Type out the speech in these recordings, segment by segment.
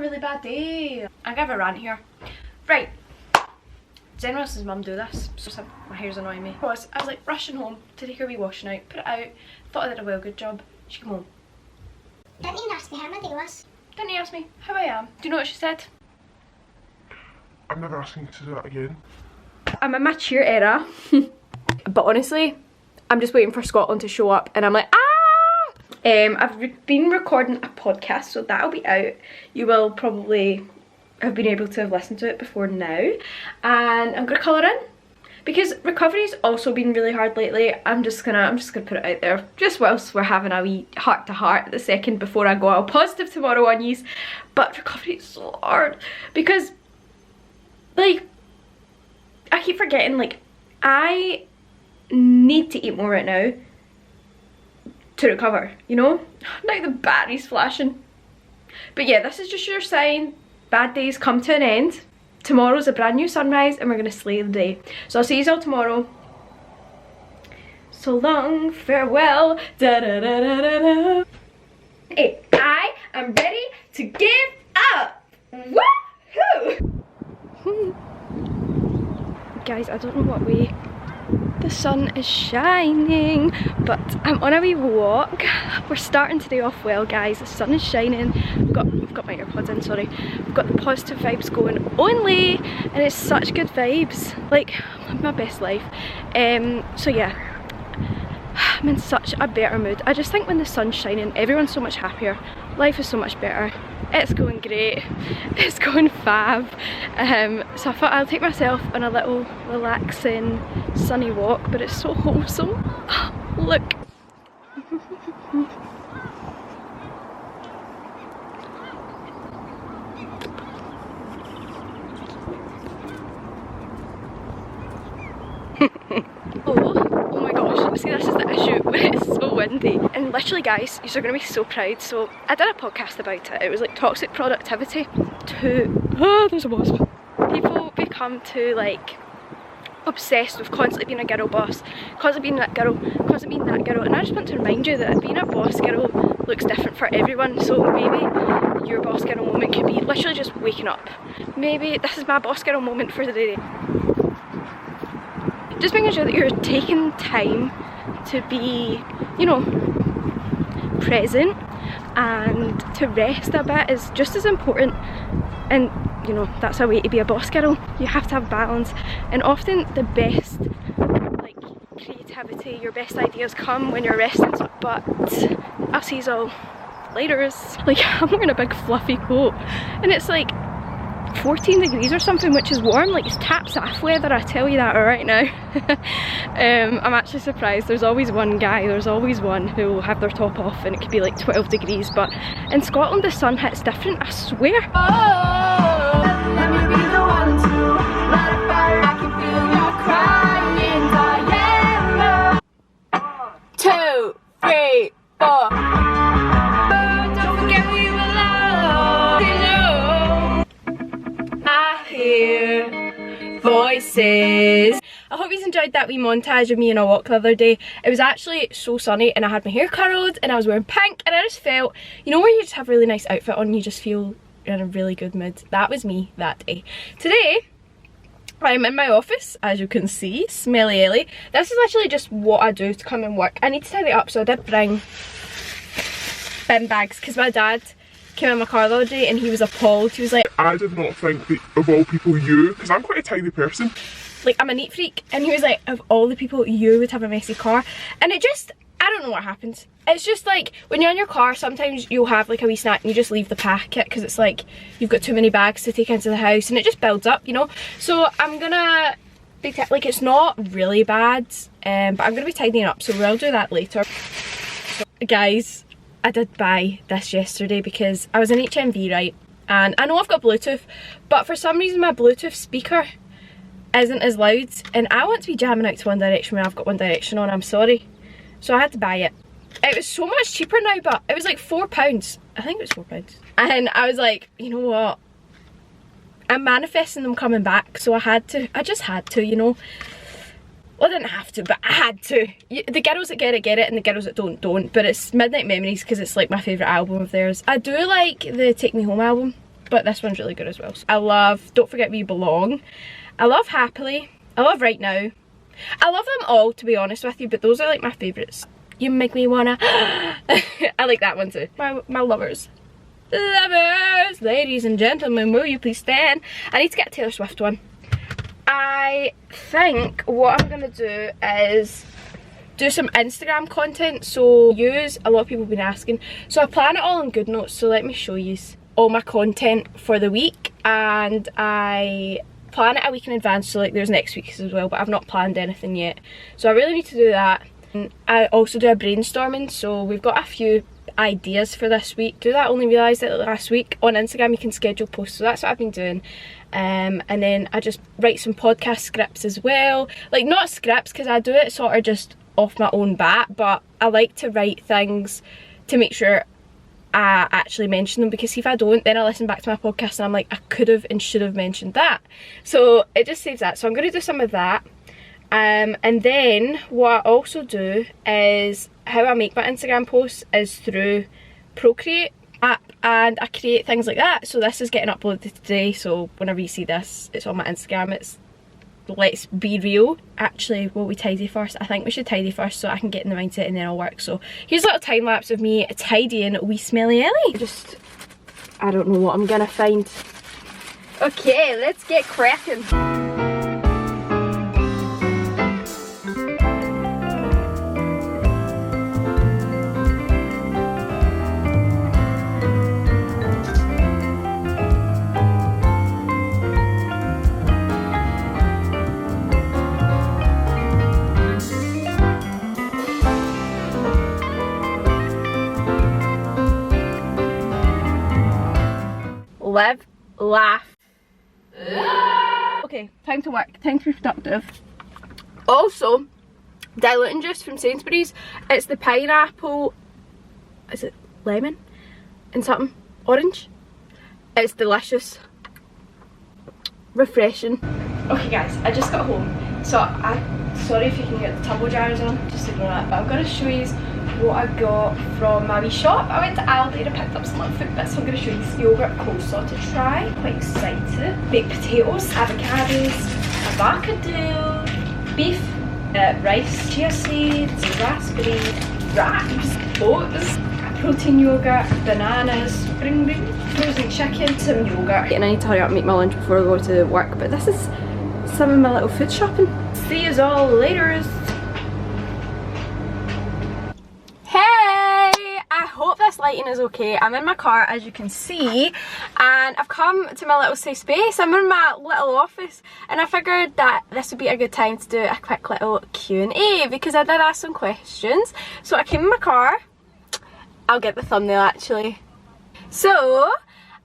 really bad day. I have a rant here. Right. Does anyone else's mum do this? So my hair's annoying me. I was like rushing home to take her wee washing out, put it out, thought I did a well good job. She came home. Didn't even ask me how my day was. Didn't he ask me how I am? Do you know what she said? I'm never asking you to do that again. I'm in my cheer era. But honestly, I'm just waiting for Scotland to show up and I'm like, ah! I've been recording a podcast, so that'll be out. You will probably have been able to have listened to it before now. And I'm gonna colour in. Because recovery's also been really hard lately. I'm just gonna put it out there. Just whilst we're having a wee heart to heart the second before I go out positive tomorrow on yous. But recovery is so hard. Because, like, I keep forgetting, like, I need to eat more right now to recover, you know? Now the battery's flashing. But yeah, this is just your sign. Bad days come to an end. Tomorrow's a brand new sunrise and we're gonna slay the day. So I'll see you all tomorrow. So long, farewell. Da da da da da da. Hey, I am ready to give up. Woohoo! Guys, I don't know what way the sun is shining, but I'm on a wee walk. We're starting today off well, guys. The sun is shining. I've got my AirPods in, sorry. We've got the positive vibes going only, and it's such good vibes. Like, my best life. So yeah, I'm in such a better mood. I just think when the sun's shining, everyone's so much happier. Life is so much better. It's going great. It's going fab. So I thought I'll take myself on a little relaxing sunny walk, but it's so wholesome. Look. Oh my gosh, see, this is the issue when it's so windy. And literally, guys, you're gonna be so proud. So I did a podcast about it. It was like toxic productivity to there's a wasp. People become too like obsessed with constantly being a girl boss, constantly being that girl, constantly being that girl. And I just want to remind you that being a boss girl looks different for everyone. So maybe your boss girl moment could be literally just waking up. Maybe this is my boss girl moment for the day. Just making sure that you're taking time to be, you know, present and to rest a bit is just as important. And you know, that's a way to be a boss girl. You have to have balance, and often the best like creativity, your best ideas come when you're resting. But I'll see you all later. Like, I'm wearing a big fluffy coat and it's like 14 degrees or something, which is warm. Like, it's taps off weather, I tell you that right now. I'm actually surprised. There's always one guy, there's always one who will have their top off and it could be like 12 degrees, but in Scotland the sun hits different, I swear. Oh, let me be the one to light a fire. I can feel you crying, Diana. 2, 3, 4. Voices. I hope you enjoyed that wee montage of me on a walk the other day. It was actually so sunny and I had my hair curled and I was wearing pink and I just felt, you know, where you just have a really nice outfit on and you just feel in a really good mood. That was me that day. Today I'm in my office, as you can see, smelly Ellie. This is actually just what I do to come and work. I need to tidy up, so I did bring bin bags because my dad came in my car the other day and he was appalled. He was like, I did not think that of all people you, because I'm quite a tidy person. Like, I'm a neat freak, and he was like, of all the people you would have a messy car. And it just, I don't know what happens. It's just like, when you're in your car, sometimes you'll have like a wee snack and you just leave the packet because it's like, you've got too many bags to take into the house and it just builds up, you know. So I'm gonna be, like, it's not really bad, but I'm gonna be tidying up, so we'll do that later. So, guys, I did buy this yesterday because I was in HMV, right? And I know I've got Bluetooth, but for some reason my Bluetooth speaker isn't as loud, and I want to be jamming out to One Direction when I've got One Direction on, I'm sorry. So I had to buy it. It was so much cheaper now, but it was like £4. I think it was £4. And I was like, you know what? I'm manifesting them coming back, so I just had to, you know. Well, I didn't have to, but I had to. The girls that get it, and the girls that don't. But it's Midnight Memories because it's like my favourite album of theirs. I do like the Take Me Home album. but this one's really good as well. So I love Don't Forget We Belong. I love Happily. I love Right Now. I love them all, to be honest with you, but those are like my favourites. You Make Me Wanna. I like that one too. My lovers. Lovers, ladies and gentlemen, will you please stand? I need to get a Taylor Swift one. I think what I'm gonna do is do some Instagram content. So a lot of people have been asking, so I plan it all on GoodNotes. So let me show you all my content for the week, and I plan it a week in advance, so like there's next week's as well, but I've not planned anything yet, so I really need to do that. And I also do a brainstorming, so we've got a few ideas for this week. I only realised it last week. On Instagram you can schedule posts, so that's what I've been doing. And then I just write some podcast scripts as well, like not scripts because I do it sort of just off my own bat, but I like to write things to make sure I actually mention them, because if I don't, then I listen back to my podcast and I'm like, I could have and should have mentioned that. So it just saves that. So I'm going to do some of that. And then what I also do is, how I make my Instagram posts is through Procreate app, and I create things like that. So this is getting uploaded today, so whenever you see this, it's on my Instagram. It's Let's Be Real. Actually, will we tidy first? I think we should tidy first so I can get in the mindset and then I'll work. So here's a little time lapse of me tidying wee smelly Ellie. I don't know what I'm gonna find. Okay, let's get cracking. Live, laugh. Okay, time to work, time to be productive. Also, diluting juice from Sainsbury's. It's the pineapple, is it lemon and something, orange. It's delicious, refreshing. Okay guys, I just got home, so sorry if you can get the turbo jars on, just ignore that, but I'm going to show you what I got from my wee shop. I went to Aldi and I picked up some little food bits, so I'm going to show you this yogurt coleslaw to try. Quite excited. Baked potatoes, avocados, avocado, beef, rice, chia seeds, raspberry, wraps, oats, protein yogurt, bananas, spring bean, frozen chicken, some yogurt. And I need to hurry up and make my lunch before I go to work, but this is some of my little food shopping. See you all later. I hope this lighting is okay. I'm in my car, as you can see, and I've come to my little safe space. I'm in my little office, and I figured that this would be a good time to do a quick little Q&A, because I did ask some questions. So I came in my car. I'll get the thumbnail actually. So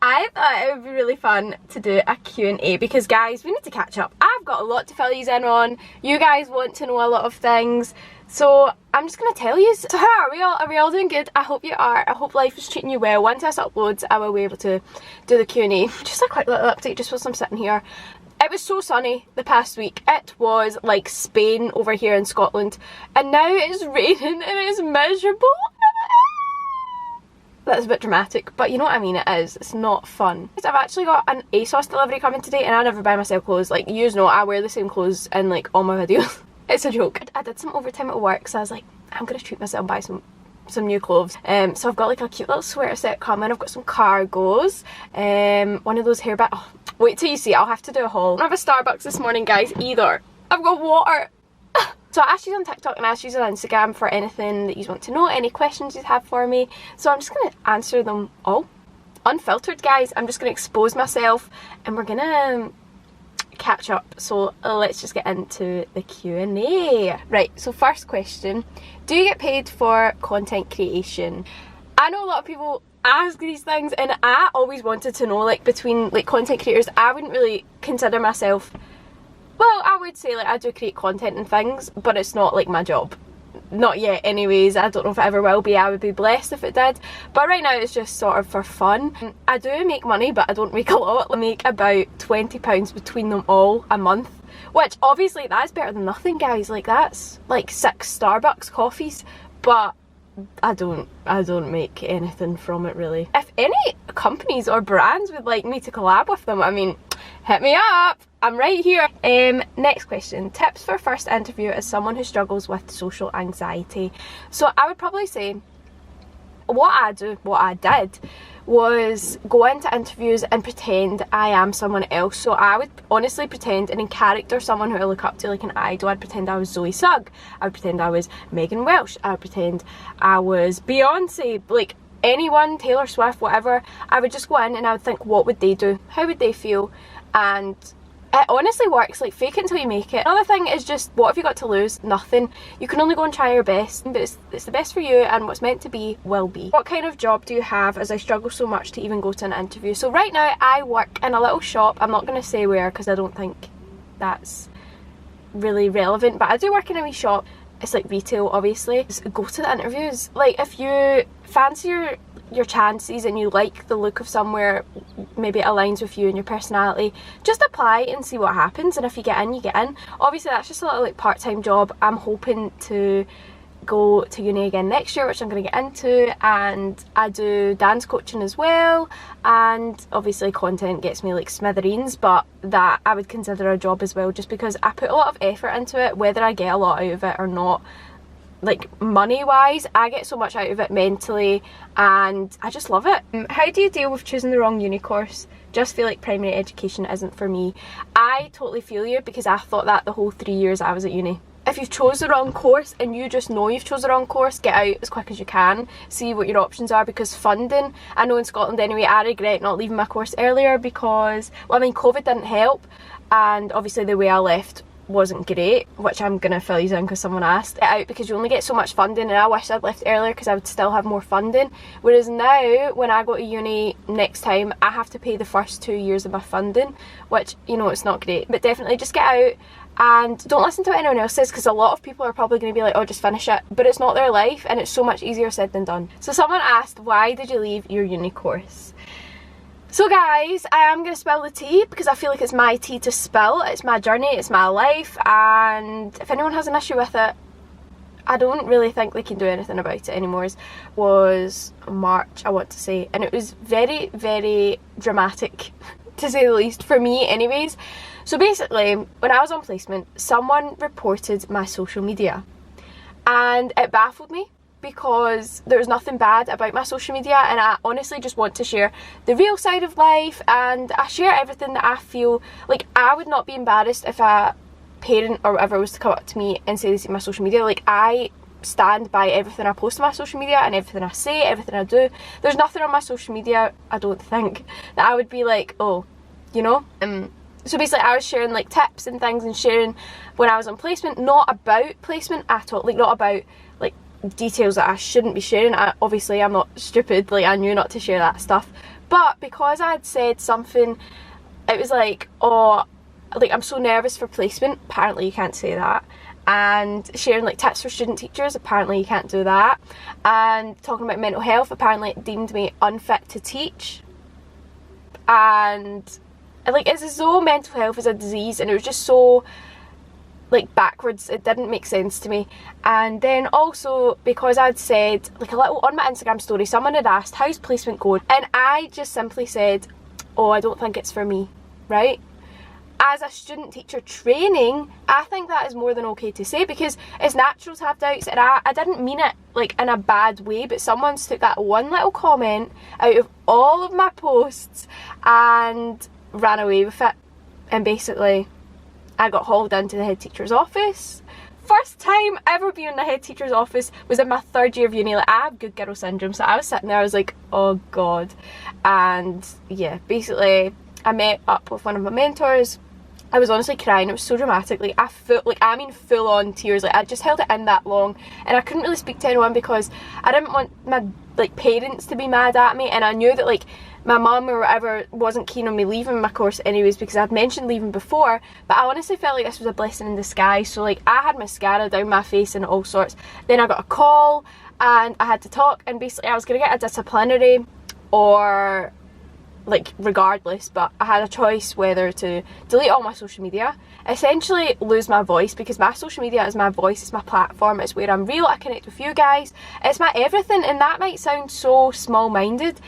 I thought it would be really fun to do a Q&A, because guys, we need to catch up. I've got a lot to fill you in on. You guys want to know a lot of things. So I'm just going to tell you. So how are we all? Are we all doing good? I hope you are. I hope life is treating you well. Once this uploads, I will be able to do the Q&A. Just a quick little update just whilst I'm sitting here. It was so sunny the past week. It was like Spain over here in Scotland. And now it's raining and it's miserable. That's a bit dramatic, but you know what I mean, it is. It's not fun. I've actually got an ASOS delivery coming today, and I never buy myself clothes. Like, you know, I wear the same clothes in like all my videos. It's a joke. I did some overtime at work, so I was like, I'm gonna treat myself and buy some new clothes. So I've got like a cute little sweater set coming. I've got some cargos, one of those hairband. Oh, wait till you see. I'll have to do a haul. I don't have a Starbucks this morning, guys, either. I've got water. So I asked you on TikTok and I asked you on Instagram for anything that you want to know, any questions you have for me. So I'm just going to answer them all. Unfiltered, guys. I'm just going to expose myself and we're going to catch up. So let's just get into the Q&A. Right, so first question. Do you get paid for content creation? I know a lot of people ask these things, and I always wanted to know, like, between like content creators, I wouldn't really consider myself, well, I would say like I do create content and things, but it's not like my job. Not yet anyways. I don't know if it ever will be. I would be blessed if it did, but right now it's just sort of for fun. I do make money, but I don't make a lot. I make about £20 between them all a month, which obviously that's better than nothing, guys. Like, that's like 6 Starbucks coffees, but I don't make anything from it really. If any companies or brands would like me to collab with them, I mean, hit me up, I'm right here. Next question, tips for first interview as someone who struggles with social anxiety. So I would probably say what I did was go into interviews and pretend I am someone else. So I would honestly pretend, and in character, someone who I look up to, like an idol. I'd pretend I was Zoe Sugg, I would pretend I was Megan Welsh, I would pretend I was Beyonce, like anyone, Taylor Swift, whatever. I would just go in and I would think, what would they do, how would they feel? And it honestly works. Like, fake it until you make it. Another thing is just, what have you got to lose? Nothing. You can only go and try your best, but it's the best for you, and what's meant to be will be. What kind of job do you have, as I struggle so much to even go to an interview? So right now I work in a little shop. I'm not going to say where because I don't think that's really relevant, but I do work in a wee shop. It's like retail, obviously. Just go to the interviews. Like, if you fancy your chances and you like the look of somewhere, maybe it aligns with you and your personality, just apply and see what happens, and if you get in, you get in. Obviously that's just a little like part-time job. I'm hoping to go to uni again next year, which I'm going to get into, and I do dance coaching as well, and obviously content gets me like smithereens, but that I would consider a job as well, just because I put a lot of effort into it. Whether I get a lot out of it or not, like money wise, I get so much out of it mentally, and I just love it. How do you deal with choosing the wrong uni course? Just feel like primary education isn't for me. I totally feel you, because I thought that the whole 3 years I was at uni. If you've chose the wrong course and you just know you've chose the wrong course, get out as quick as you can, see what your options are, because funding, I know in Scotland anyway, I regret not leaving my course earlier because, well, I mean, COVID didn't help, and obviously the way I left wasn't great, which I'm gonna fill you in because someone asked. Get out, because you only get so much funding, and I wish I'd left earlier because I would still have more funding. Whereas now, when I go to uni next time, I have to pay the first 2 years of my funding, which, you know, it's not great. But definitely just get out and don't listen to what anyone else says, because a lot of people are probably going to be like, oh, just finish it, but it's not their life, and it's so much easier said than done. So someone asked, why did you leave your uni course? So guys, I am going to spill the tea because I feel like it's my tea to spill. It's my journey, it's my life, and if anyone has an issue with it, I don't really think they can do anything about it anymore. It was March, I want to say, and it was very, very dramatic to say the least, for me anyways. So basically, when I was on placement, someone reported my social media, and it baffled me, because there's nothing bad about my social media, and I honestly just want to share the real side of life, and I share everything that I feel. Like, I would not be embarrassed if a parent or whatever was to come up to me and say they see my social media. Like, I stand by everything I post on my social media and everything I say, everything I do. There's nothing on my social media, I don't think, that I would be like, oh, you know? So basically I was sharing like tips and things, and sharing when I was on placement, not about placement at all, like not about like details that I shouldn't be sharing. Obviously I'm not stupid, like I knew not to share that stuff, but because I had said something, it was like, oh, like I'm so nervous for placement, apparently you can't say that, and sharing like tips for student teachers, apparently you can't do that, and talking about mental health, apparently it deemed me unfit to teach, and like it's as though mental health is a disease, and it was just so like backwards, it didn't make sense to me. And then also because I'd said like a little on my Instagram story, someone had asked, how's placement going, and I just simply said, oh, I don't think it's for me, right? As a student teacher training, I think that is more than okay to say, because it's natural to have doubts, and I didn't mean it like in a bad way, but someone's took that one little comment out of all of my posts and ran away with it, and basically I got hauled into the head teacher's office. First time ever being in the head teacher's office was in my 3rd year of uni. Like, I have good girl syndrome, so I was sitting there, I was like, oh god. And yeah, basically I met up with one of my mentors. I was honestly crying, it was so dramatic, like I mean full on tears, like I just held it in that long, and I couldn't really speak to anyone because I didn't want my like parents to be mad at me, and I knew that like my mum or whatever wasn't keen on me leaving my course anyways, because I'd mentioned leaving before, but I honestly felt like this was a blessing in disguise. So like I had mascara down my face and all sorts, then I got a call and I had to talk, and basically I was going to get a disciplinary or like regardless, but I had a choice whether to delete all my social media, essentially lose my voice, because my social media is my voice, it's my platform, it's where I'm real, I connect with you guys, it's my everything. And that might sound so small-minded,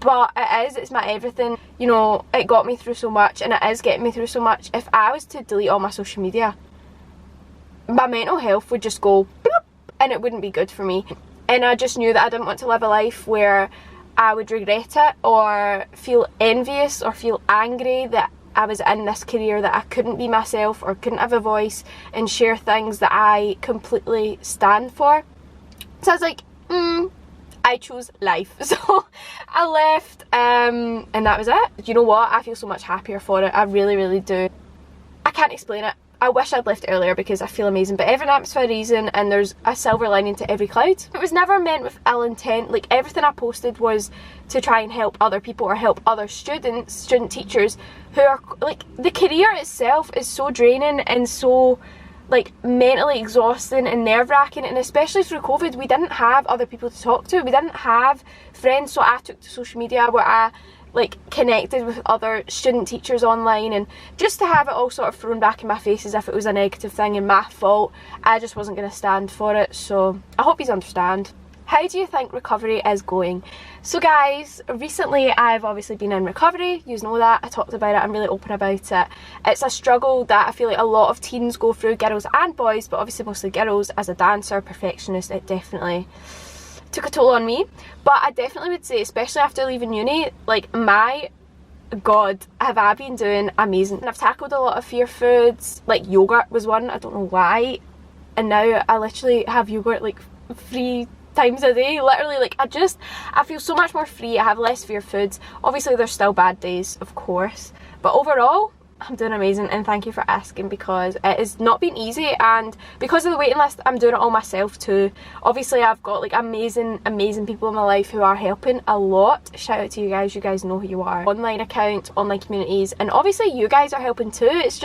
but it's my everything. You know, it got me through so much, and it is getting me through so much. If I was to delete all my social media, my mental health would just go bloop, and it wouldn't be good for me. And I just knew that I didn't want to live a life where I would regret it, or feel envious, or feel angry that I was in this career, that I couldn't be myself or couldn't have a voice and share things that I completely stand for. So I was like, I chose life. So I left, and that was it. You know what? I feel so much happier for it. I really, really do. I can't explain it. I wish I'd left earlier because I feel amazing, but everything happens for a reason, and there's a silver lining to every cloud. It was never meant with ill intent. Like, everything I posted was to try and help other people, or help other student teachers who are, like, the career itself is so draining and so, like, mentally exhausting and nerve-wracking. And especially through COVID, we didn't have other people to talk to, we didn't have friends. So I took to social media where I like connected with other student teachers online, and just to have it all sort of thrown back in my face as if it was a negative thing and my fault, I just wasn't going to stand for it. So I hope you understand. How do you think recovery is going? So guys, recently I've obviously been in recovery, you know that, I talked about it, I'm really open about it. It's a struggle that I feel like a lot of teens go through, girls and boys, but obviously mostly girls. As a dancer, perfectionist, it definitely took a toll on me. But I definitely would say, especially after leaving uni, like, my god, have I been doing amazing. And I've tackled a lot of fear foods, like yogurt was one, I don't know why, and now I literally have yogurt like 3 times a day, literally. Like, I feel so much more free, I have less fear foods. Obviously there's still bad days, of course, but overall I'm doing amazing, and thank you for asking, because it has not been easy, and because of the waiting list I'm doing it all myself too. Obviously I've got like amazing people in my life who are helping a lot. Shout out to you guys know who you are. Online accounts, online communities, and obviously you guys are helping too. It's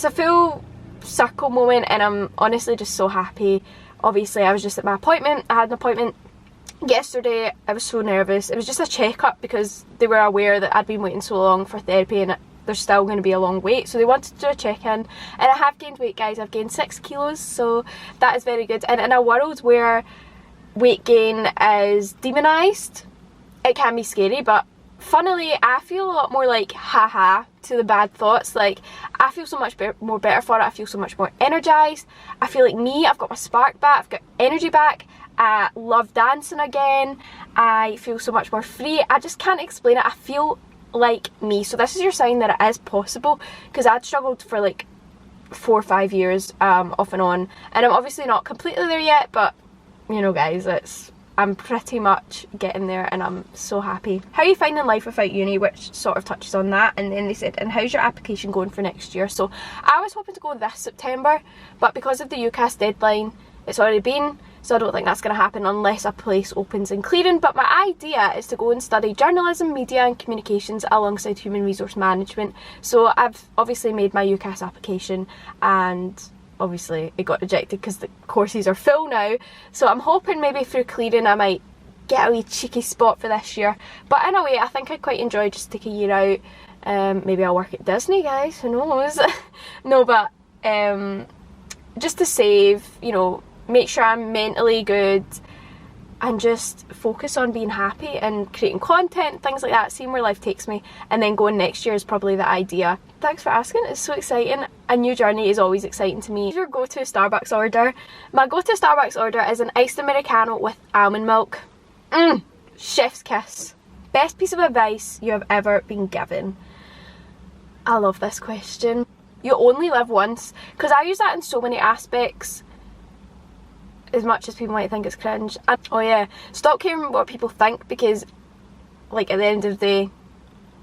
a full circle moment, and I'm honestly just so happy. Obviously I was just at my appointment, I had an appointment yesterday. I was so nervous. It was just a checkup because they were aware that I'd been waiting so long for therapy, and there's still going to be a long wait, so they wanted to do a check-in. And I have gained weight, guys. I've gained 6 kilos, so that is very good. And in a world where weight gain is demonised, it can be scary, but funnily I feel a lot more like haha to the bad thoughts. Like, I feel so much more better for it. I feel so much more energized. I feel like me, I've got my spark back, I've got energy back. I love dancing again. I feel so much more free. I just can't explain it. I feel like me. So this is your sign that it is possible, because I'd struggled for like 4 or 5 years off and on, and I'm obviously not completely there yet, but you know guys, I'm pretty much getting there, and I'm so happy. How are you finding life without uni, which sort of touches on that. And then they said, and how's your application going for next year? So I was hoping to go this September, but because of the UCAS deadline, it's already been, so I don't think that's going to happen unless a place opens in Clearing. But my idea is to go and study journalism, media and communications alongside human resource management. So I've obviously made my UCAS application, and obviously it got rejected because the courses are full now. So I'm hoping maybe through Clearing I might get a wee cheeky spot for this year. But in a way I think I'd quite enjoy just take a year out. Maybe I'll work at Disney, guys, who knows. No, but just to save, you know, make sure I'm mentally good, and just focus on being happy and creating content, things like that, seeing where life takes me, and then going next year is probably the idea. Thanks for asking, it's so exciting. A new journey is always exciting to me. Your go-to Starbucks order. My go-to Starbucks order is an iced Americano with almond milk. Chef's kiss. Best piece of advice you have ever been given. I love this question. You only live once, because I use that in so many aspects. As much as people might think it's cringe. And, oh yeah, stop caring what people think, because like at the end of the day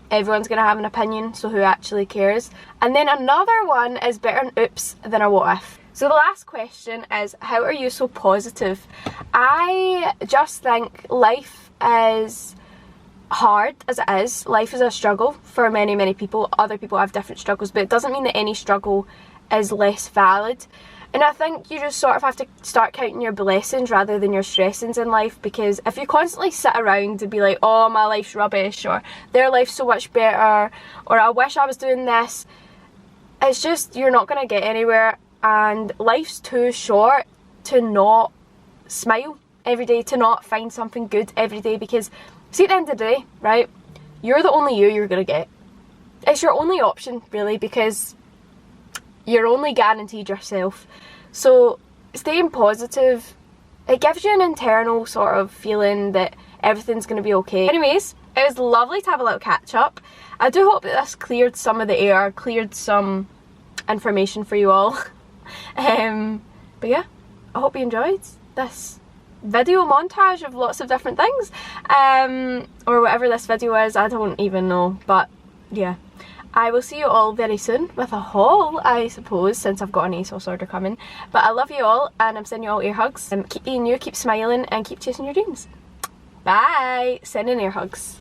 everyone's gonna have an opinion, so who actually cares? And then another one is better an oops than a what if. So the last question is, how are you so positive? I just think life is hard as it is. Life is a struggle for many people. Other people have different struggles, but it doesn't mean that any struggle is less valid. And I think you just sort of have to start counting your blessings rather than your stressings in life, because if you constantly sit around and be like, oh, my life's rubbish, or their life's so much better, or I wish I was doing this, it's just, you're not going to get anywhere. And life's too short to not smile every day, to not find something good every day, because see, at the end of the day, right, you're the only you're going to get. It's your only option, really, because you're only guaranteed yourself. So staying positive, it gives you an internal sort of feeling that everything's going to be okay. Anyways, it was lovely to have a little catch up. I do hope that this cleared some of the air, cleared some information for you all. But yeah, I hope you enjoyed this video montage of lots of different things, or whatever this video is, I don't even know. But yeah, I will see you all very soon with a haul, I suppose, since I've got an ASOS order coming. But I love you all, and I'm sending you all air hugs. Keep being you, keep smiling, and keep chasing your dreams. Bye! Sending air hugs.